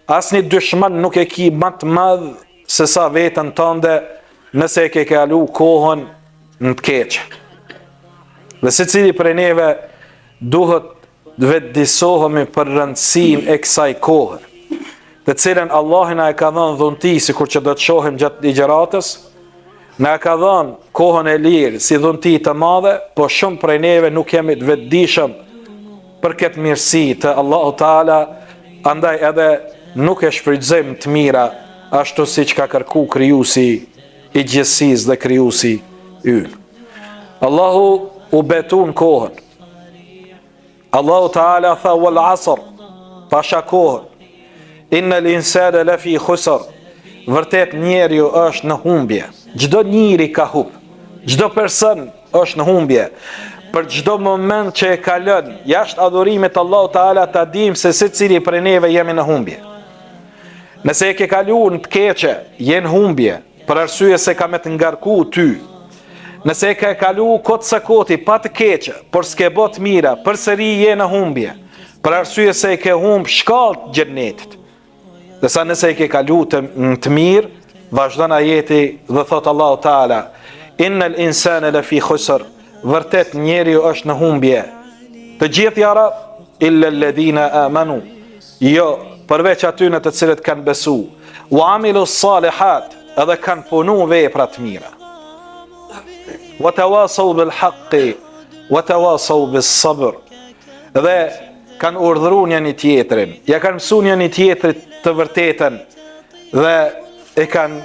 asnjë dyshman nuk e ki më të madh se sa veten tënde nëse e ke kalu kohën në të keqe. Dhe secili prej neve duhet vetëdijsohemi për rëndësinë e kësaj kohe, të cilën Allahu na e ka dhënë dhunti, sikur që do të shohim gjatë ligjëratës, na e ka dhënë kohën e lirë si dhunti të madhe, po shumë prej neve nuk jemi të vetëdijshëm për këtë mirësi të Allahu Teala, andaj edhe nuk e shfrytëzojmë të mira ashtu siç ka kërku krijuesi i gjithësisë dhe krijuesi ynë. Allahu u betun kohën. Allahu Teala tha wal asr, pasha kohën. Innal insana lafi khusr. Vërtet njeriu është në humbje. Çdo njeri ka humb. Çdo person është në humbje. Për çdo moment që e kalon jashtë adhurimit të Allahu Teala, ta dim se secili prej neve jemi në humbje. Nëse e ke kaluar në të keqe, je në humbje, për arsye se ka me të ngarku ty. Nëse e ke kalu kotë së koti pa të keqe, por s'ke bot mira, përsëri je në humbje, për arsye se e ke humb shkallët gjennetit. Dhe sa nëse e ke kalu të mirë, vazhdon ajeti dhe thot Allahu Teala, innal insana lafi khusr, vërtet njeriu është në humbje. Të gjithë jara, illa alladhina amanu, jo, përveç atyre të cilët kanë besu, wa amilu salihat, edhe kanë punu vepra të mira. Wa tawasaw bil haqqi wa tawasaw bis sabr, dhe kanë urdhëruar njëri tjetrin, ja kanë mësuar njëri tjetrit të vërtetën dhe e kanë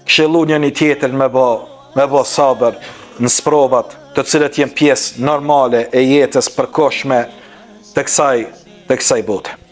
këshilluar njëri tjetrin me bë sabër në sprovat të cilët janë pjesë normale e jetës përkohshme të kësaj bote.